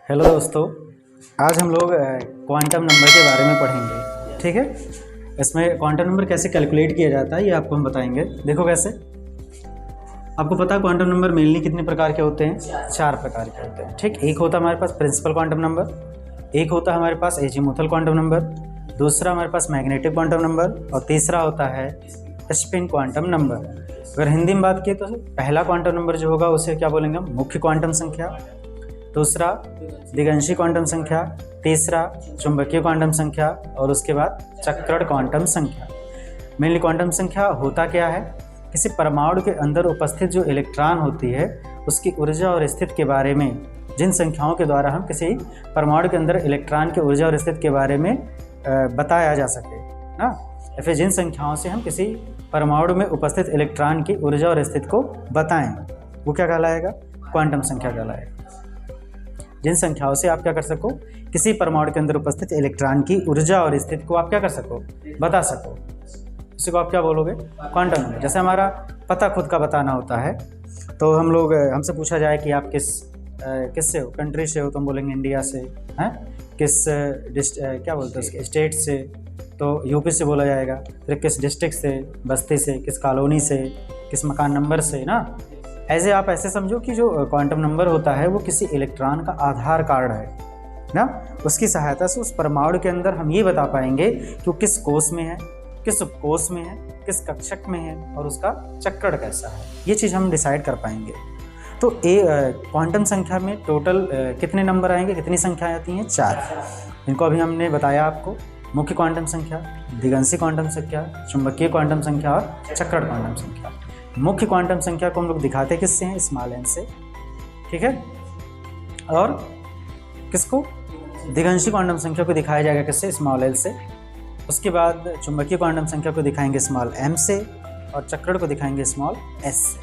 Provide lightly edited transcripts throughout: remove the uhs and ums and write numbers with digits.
Hello दोस्तों, आज हम लोग क्वांटम नंबर के बारे में पढ़ेंगे। ठीक है, इसमें क्वांटम नंबर कैसे कैलकुलेट किया जाता है ये आपको हम बताएंगे। देखो कैसे, आपको पता है क्वांटम नंबर मेनली कितने प्रकार के होते हैं? 4 प्रकार के होते हैं। ठीक, एक होता है हमारे पास प्रिंसिपल क्वांटम नंबर, एक होता है हमारे पास एजीमुथल क्वांटम नंबर, दूसरा हमारे पास मैग्नेटिक क्वांटम नंबर और तीसरा होता है स्पिन क्वांटम नंबर। अगर हिंदी में बात की तो पहला क्वांटम नंबर जो होगा उसे क्या बोलेंगे हम? मुख्य क्वांटम संख्या, दूसरा दिगंशी क्वांटम संख्या, तीसरा चुंबकीय क्वांटम संख्या और उसके बाद चक्रण क्वांटम संख्या। मेनली क्वांटम संख्या होता क्या है? किसी परमाणु के अंदर उपस्थित जो इलेक्ट्रॉन होती है उसकी ऊर्जा और स्थिति के बारे में, जिन संख्याओं के द्वारा हम किसी परमाणु के अंदर इलेक्ट्रॉन की ऊर्जा और स्थिति के बारे में बताया जा सके ना, या फिर जिन संख्याओं से हम किसी परमाणु में उपस्थित इलेक्ट्रॉन की ऊर्जा और स्थिति को बताएं, वो क्या कहलाएगा? क्वांटम संख्या कहलाएगा। जिन संख्याओं से आप क्या कर सको? किसी परमाणु के अंदर उपस्थित इलेक्ट्रॉन की ऊर्जा और स्थिति को आप क्या कर सको? बता सको। उसी को आप क्या बोलोगे? Quantum number. जैसे हमारा पता खुद का बताना होता है, तो हम लोग हमसे पूछा जाए कि आप किस से हो, कंट्री से हो, तो हम बोलेंगे इंडिया से। हैं किस क्या बोलते हैं उसके, स्टेट से, तो यूपी से बोला जाएगा। फिर किस डिस्ट्रिक्ट से, बस्ती से, किस कॉलोनी से, किस मकान नंबर से ना। ऐसे आप ऐसे समझो कि जो क्वांटम नंबर होता है वो किसी इलेक्ट्रॉन का आधार कार्ड है ना। उसकी सहायता से उस परमाणु के अंदर हम ये बता पाएंगे कि वो किस कोष में है, किस उपकोष में है, किस कक्षक में है और उसका चक्रण कैसा है। ये चीज़ हम डिसाइड कर पाएंगे। तो क्वांटम संख्या में टोटल कितने नंबर आएंगे, कितनी संख्याएँ आती हैं? 4। इनको अभी हमने बताया आपको। मुख्य क्वांटम संख्या, दिगंशी क्वांटम संख्या, चुंबकीय क्वांटम संख्या और चक्रण क्वांटम संख्या। मुख्य क्वांटम संख्या को हम लोग दिखाते किससे हैं? स्मॉल एन से। ठीक है, और किसको? दिगंशी क्वांटम संख्या को दिखाया जाएगा किससे? स्मॉल एल से। उसके बाद चुंबकीय क्वांटम संख्या को दिखाएंगे स्मॉल एम से और चक्रण को दिखाएंगे स्मॉल एस से।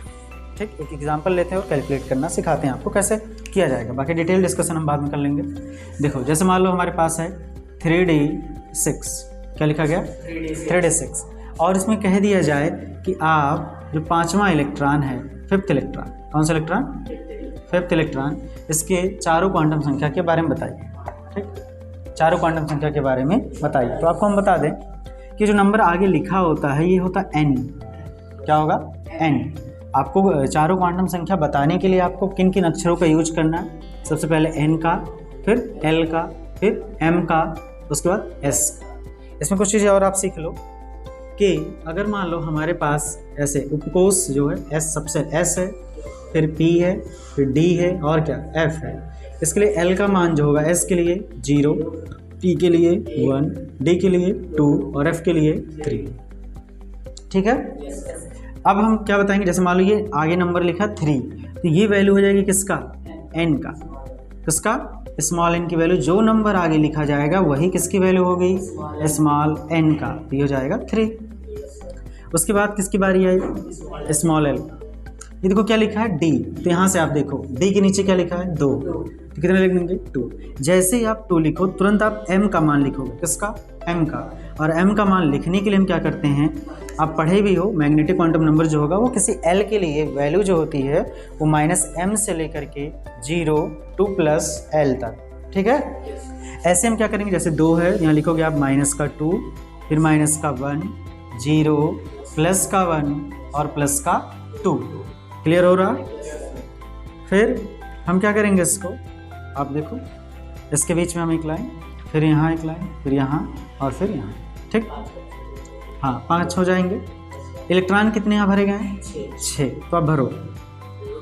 ठीक, एक एग्जांपल लेते हैं और कैलकुलेट करना सिखाते हैं आपको कैसे किया जाएगा। बाकी डिटेल डिस्कशन हम बाद में कर लेंगे। देखो, जैसे मान लो हमारे पास है 3D6। क्या लिखा गया? 3D6। और इसमें कह दिया जाए कि आप जो 5वां इलेक्ट्रॉन है, 5th इलेक्ट्रॉन, कौन सा इलेक्ट्रॉन? 5th इलेक्ट्रॉन, इसके चारों क्वांटम संख्या के बारे में बताइए। ठीक, चारों क्वांटम संख्या के बारे में बताइए। तो आपको हम बता दें कि जो नंबर आगे लिखा होता है ये होता n। क्या होगा? n। आपको चारों क्वांटम संख्या बताने के लिए आपको किन किन अक्षरों का यूज करना है? सबसे पहले n का, फिर l का, फिर m का, उसके बाद s का। इसमें कुछ चीज़ें और आप सीख लो कि अगर मान लो हमारे पास ऐसे उपकोष जो है S, सबसे S है, फिर P है, फिर D है और क्या? F है। इसके लिए L का मान जो होगा S के लिए 0, P के लिए 1, D के लिए 2 और F के लिए 3। ठीक है, अब हम क्या बताएंगे? जैसे मान लो ये आगे नंबर लिखा 3, तो ये वैल्यू हो जाएगी किसका? N का। किसका? स्मॉल n की वैल्यू। जो नंबर आगे लिखा जाएगा वही किसकी वैल्यू हो गई? स्मॉल n का। तो ये हो जाएगा 3। उसके बाद किसकी बारी आई? Small l। ये देखो क्या लिखा है? d। तो यहाँ से आप देखो d के नीचे क्या लिखा है? 2। तो कितने लिखेंगे? 2। जैसे ही आप 2 लिखो तुरंत आप m का मान लिखोगे। किसका? m का। और m का मान लिखने के लिए हम क्या करते हैं? आप पढ़े भी हो, मैग्नेटिक क्वांटम नंबर जो होगा वो किसी l के लिए वैल्यू जो होती है वो -m से लेकर के 0 2 + l तक। ठीक है, ऐसे हम क्या करेंगे? जैसे 2 है, यहाँ लिखोगे आप -2, फिर -1, 0, +1 और +2। क्लियर हो रहा? फिर हम क्या करेंगे? इसको आप देखो, इसके बीच में हम एक लाइन, फिर यहाँ एक लाइन, फिर यहाँ और फिर यहाँ। ठीक, हाँ, 5 हो जाएंगे। इलेक्ट्रॉन कितने यहाँ भरे गए हैं? 6। तो आप भरो,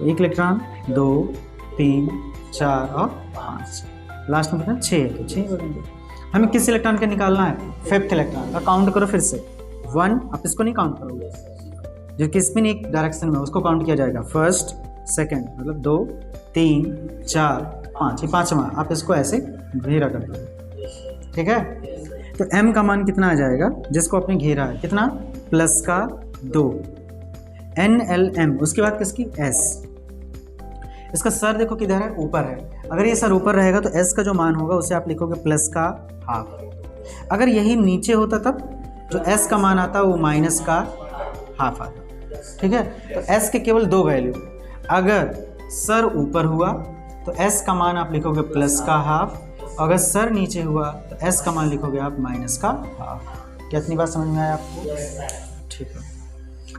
1 इलेक्ट्रॉन, 2, 3, 4 और 5। लास्ट में कितना? 6 है, तो 6 भरेंगे। हमें किस इलेक्ट्रॉन का निकालना है? 5th इलेक्ट्रॉन का। काउंट करो फिर से। 1, आप इसको नहीं काउंट करोगे, जो कि स्पिन एक डायरेक्शन में उसको काउंट किया जाएगा। फर्स्ट, सेकंड, मतलब 2, 3, 4, 5, ये 5वां। आप इसको ऐसे घेरा कर दो। ठीक है, तो m का मान कितना आ जाएगा जिसको आपने घेरा है? कितना? +2 NLM। उसके बाद किसकी? S। इसका सर देखो किधर है? ऊपर है। अगर ये सर ऊपर रहेगा तो S का जो मान होगा उसे आप लिखोगे +½ अगर यही नीचे होता तब जो S का मान आता वो -½ आता। ठीक है, तो S के केवल 2 वैल्यू। अगर सर ऊपर हुआ तो तो s का मान आप लिखोगे प्लस का हाफ, अगर सर नीचे हुआ तो s का मान लिखोगे आप माइनस का हाफ। क्या इतनी बात समझ में आया आपको? ठीक है।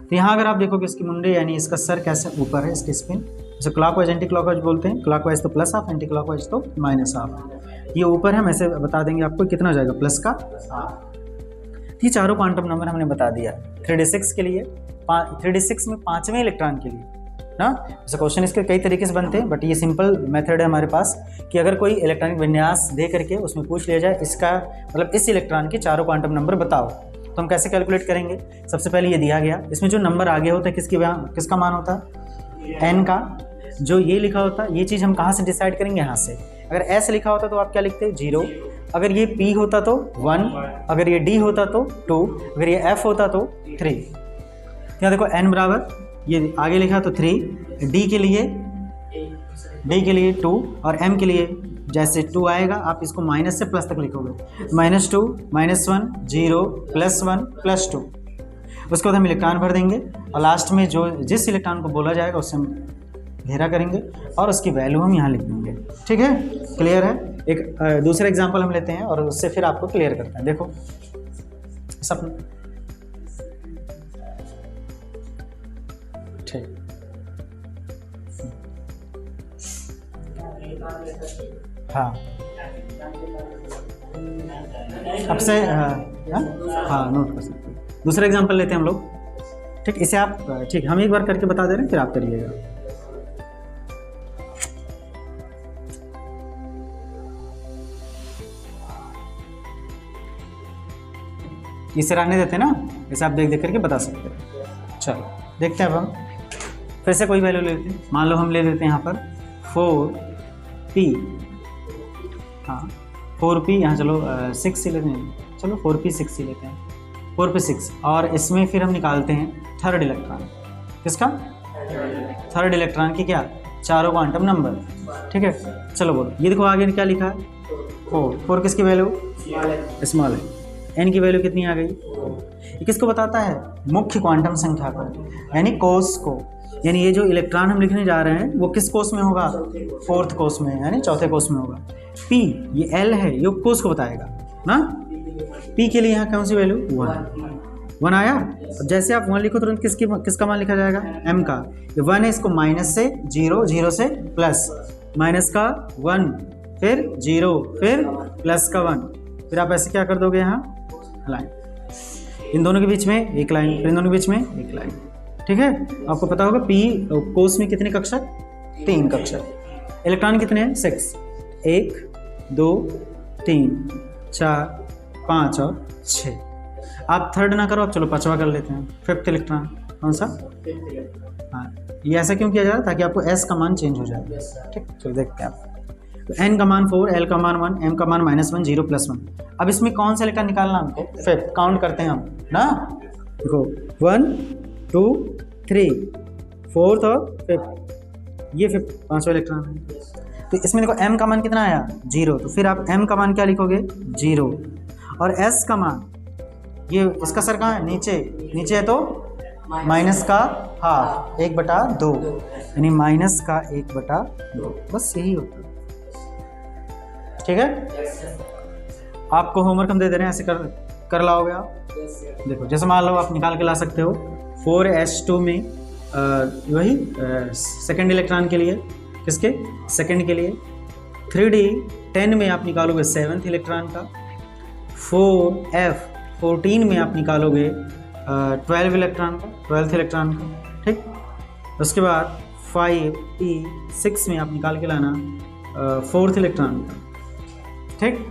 तो यहाँ अगर आप देखोगे इसकी मुंडे यानी इसका सर कैसे ऊपर है, इसकी स्पिन जैसे क्लॉकवाइज एंटी क्लॉकवाइज बोलते हैं, क्लॉकवाइज तो प्लस हाफ, एंटी क्लॉकवाइज तो माइनस हाफ। ये ऊपर है, हम ऐसे बता देंगे आपको कितना हो जाएगा प्लस का हाफ। ये चारों क्वांटम नंबर हमने बता दिया 3d6 के लिए, 3d6 में 5वें इलेक्ट्रॉन के लिए ना। जैसे क्वेश्चन इसके कई तरीके से बनते हैं, बट ये सिंपल मेथड है हमारे पास कि अगर कोई इलेक्ट्रॉनिक विन्यास दे करके उसमें पूछ लिया जाए इसका मतलब इस इलेक्ट्रॉन के चारों क्वांटम नंबर बताओ, तो हम कैसे कैलकुलेट करेंगे? सबसे पहले ये दिया गया, इसमें जो नंबर आगे होता है किसका मान होता है? n का। जो ये लिखा होता है ये चीज़ हम कहाँ से डिसाइड करेंगे? यहाँ से। अगर s लिखा होता तो आप क्या लिखते? 0। अगर ये p होता तो 1, अगर ये d होता तो 2, अगर ये f होता तो 3। यहाँ देखो n बराबर ये आगे लिखा तो 3, d के लिए 2 और m के लिए जैसे 2 आएगा आप इसको माइनस से प्लस तक लिखोगे, -2, -1, 0, +1, +2। उसके बाद हम इलेक्ट्रॉन भर देंगे और लास्ट में जिस इलेक्ट्रॉन को बोला जाएगा उससे हम घेरा करेंगे और उसकी वैल्यू हम यहाँ लिख देंगे। ठीक है, क्लियर है? एक दूसरा एग्जांपल हम लेते हैं और उससे फिर आपको क्लियर करते हैं। देखो सब ठीक, हाँ अब से हाँ नोट कर सकते हैं। दूसरा एग्जांपल लेते हैं हम लोग। ठीक, इसे आप ठीक हम एक बार करके बता दे रहे हैं फिर आप करिएगा। इसे रहने देते हैं ना, इसे आप देख करके बता सकते हैं। चलो देखते हैं अब हम फिर से कोई वैल्यू ले लेते हैं। मान लो हम ले लेते हैं यहाँ पर 4p, हाँ 4p, यहाँ चलो 6 ही लेते हैं, चलो 4p 6 ही लेते हैं, 4p 6। और इसमें फिर हम निकालते हैं थर्ड इलेक्ट्रॉन। किसका? थर्ड इलेक्ट्रॉन की क्या? चारों क्वांटम नंबर। ठीक है, चलो बोलो। ये देखो आगे क्या लिखा है? 4 किसकी वैल्यू? स्मॉल है। n की वैल्यू कितनी आ गई? ये किसको बताता है? मुख्य क्वांटम संख्या को, यानी कोष को। यानी ये जो इलेक्ट्रॉन हम लिखने जा रहे हैं वो किस कोष में होगा? 4th कोष में, यानी चौथे कोष में होगा। p ये l है, ये कोष को बताएगा ना। p के लिए यहाँ कौन सी वैल्यू? 1 आया। अब जैसे आप 1 लिखो तुरंत किसका मान लिखा जाएगा? m का। ये 1 है, इसको माइनस से 0, 0 से प्लस, माइनस का 1, फिर 0, फिर प्लस का 1, फिर आप ऐसे क्या कर दोगे? यहाँ लाइन, इन दोनों के बीच में एक लाइन, फिर इन दोनों के बीच में एक लाइन। ठीक है, आपको पता होगा p कोष में कितने कक्षक? 3 कक्षक। इलेक्ट्रॉन कितने हैं? 6, 1, 2, 3, 4, 5 और 6। आप थर्ड ना करो, आप चलो 5वां कर लेते हैं, 5th इलेक्ट्रॉन। कौन सा? हाँ, ये ऐसा क्यों किया जा रहा है? ताकि आपको s का मान चेंज हो जाए। ठीक, चलो देखते हैं आप। तो n का मान 4, l का मान 1, m का मान -1, 0, +1। अब इसमें कौन सा इलेक्ट्रॉन निकालना हमको? 5th। काउंट करते हैं हम ना, देखो 1, 2, 3, 4th और 5th, ये 5th 5वां इलेक्ट्रॉन है। तो इसमें देखो m का मान कितना आया? 0। तो फिर आप m का मान क्या लिखोगे? 0। और s का मान, ये इसका सर कहाँ है? नीचे है, तो माइनस का हाफ, 1/2, यानी माइनस का 1/2, बस यही होता है। ठीक है, आपको होमवर्क हम दे दे रहे हैं, ऐसे कर लाओगे आप। देखो जैसे मान लो आप निकाल के ला सकते हो 4s2 में वही सेकंड इलेक्ट्रॉन के लिए, किसके? सेकंड के लिए। 3d10 में आप निकालोगे 7th इलेक्ट्रॉन का। 4f14 में आप निकालोगे 12 इलेक्ट्रॉन का, 12th इलेक्ट्रॉन का। ठीक, उसके बाद 5p6 में आप निकाल के लाना 4th इलेक्ट्रॉन का। ठीक,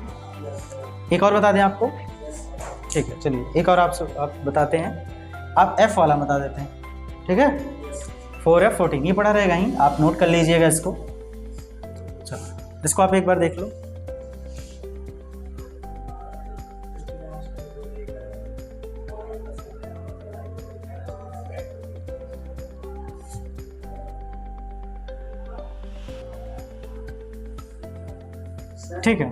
एक और बता दें आपको। ठीक है, चलिए एक और आप बताते हैं। आप f वाला बता देते हैं। ठीक है, 4f14 ये पढ़ा रहेगा ही, आप नोट कर लीजिएगा इसको। चलो इसको आप एक बार देख लो। ठीक है,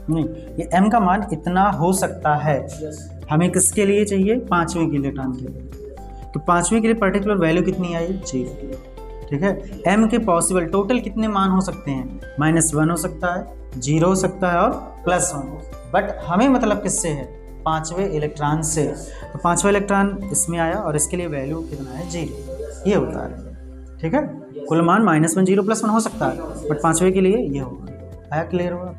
नहीं ये m का मान इतना हो सकता है। हमें किसके लिए चाहिए? 5वें के इलेक्ट्रॉन के लिए। तो पाँचवें के लिए पर्टिकुलर वैल्यू कितनी आई? 0। ठीक है, m के पॉसिबल टोटल कितने मान हो सकते हैं? -1 हो सकता है, 0 हो सकता है और +1। बट हमें मतलब किससे है? पाँचवें इलेक्ट्रॉन से। तो पाँचवा इलेक्ट्रॉन इसमें आया और इसके लिए वैल्यू कितना है? 0। ये होता है। ठीक है, कुल मान -1, 0, +1 हो सकता है, बट पाँचवें के लिए ये होगा। आया? क्लियर हुआ?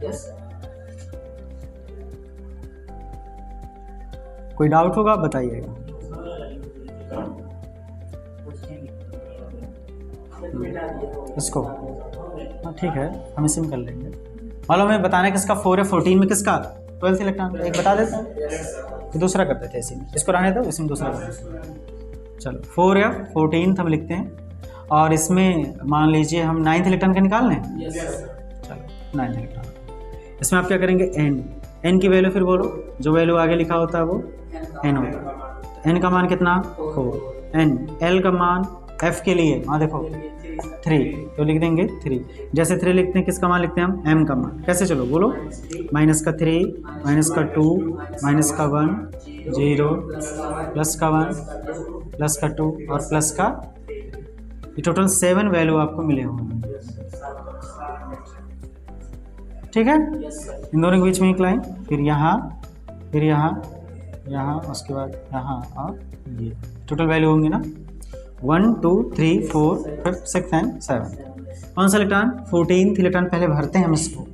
कोई डाउट होगा बताइएगा। इसको हाँ ठीक है, हम इसी में कर लेंगे। मालूम है बताना किसका 4 है, 14 में किसका 12th इलेक्ट्रॉन? एक बता देते हैं, फिर दूसरा करते थे इसी में। इसको रहने दो, इसी में दूसरा करते। चलो 4 या 14 हम लिखते हैं, और इसमें मान लीजिए हम 9th इलेक्ट्रॉन का निकाल लें। चलो 9th इलेक्ट्रॉन, इसमें आप क्या करेंगे? n की वैल्यू फिर बोलो, जो वैल्यू आगे लिखा होता है वो n होता है। n का मान कितना? 4। n l का मान f के लिए हाँ देखो 3, तो लिख देंगे 3। जैसे 3 लिखते हैं, किसका मान लिखते हैं हम? m का मान। कैसे? चलो बोलो, -3, -2, -1, 0, +1, +2 और प्लस का, ये टोटल 7 वैल्यू आपको मिले होंगे। ठीक है, इन दोनों के बीच में एक लाइन, फिर यहाँ, फिर यहाँ, यहाँ, उसके बाद यहाँ और ये टोटल वैल्यू होंगे ना 1, 2, 3, 4, 5, 6 एंड 7। कौन सा इलेक्ट्रॉन? 14th इलेक्ट्रॉन पहले भरते हैं हम इसको।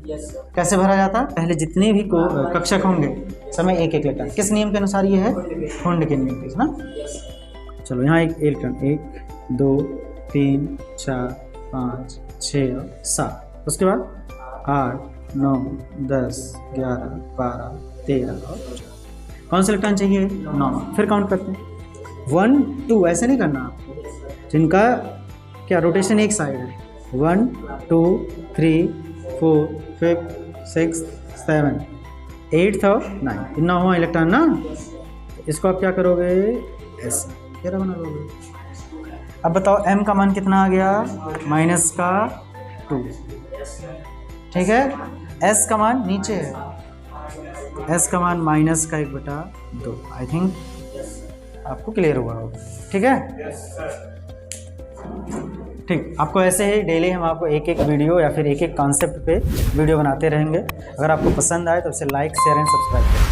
कैसे भरा जाता है? पहले जितने भी कक्षक होंगे समय एक इलेक्ट्रॉन। किस नियम के अनुसार? ये है हुंड के नियम के ना। चलो यहाँ एक इलेक्ट्रॉन, 1, 2, 3, 4, 5, 6 और 7। उसके बाद 8, 9, 10, 11, 12, 13 और 14। कौन सा इलेक्ट्रॉन चाहिए? 9। फिर काउंट करते हैं 1, 2, ऐसे नहीं करना आपको, जिनका क्या रोटेशन एक साइड है। 1, 2, 3, 4, 5, 6, 7, 8 और 9, 9वां इलेक्ट्रॉन ना। इसको आप क्या करोगे? ऐसे क्या बना लोगे। अब बताओ m का मान कितना आ गया? -2। ठीक है, s का मान नीचे है, s का मान -1/2। आई थिंक आपको क्लियर हुआ होगा। ठीक है, ठीक। आपको ऐसे ही डेली हम आपको एक एक वीडियो या फिर एक एक कॉन्सेप्ट पे वीडियो बनाते रहेंगे। अगर आपको पसंद आए तो उसे लाइक, शेयर एंड सब्सक्राइब करें।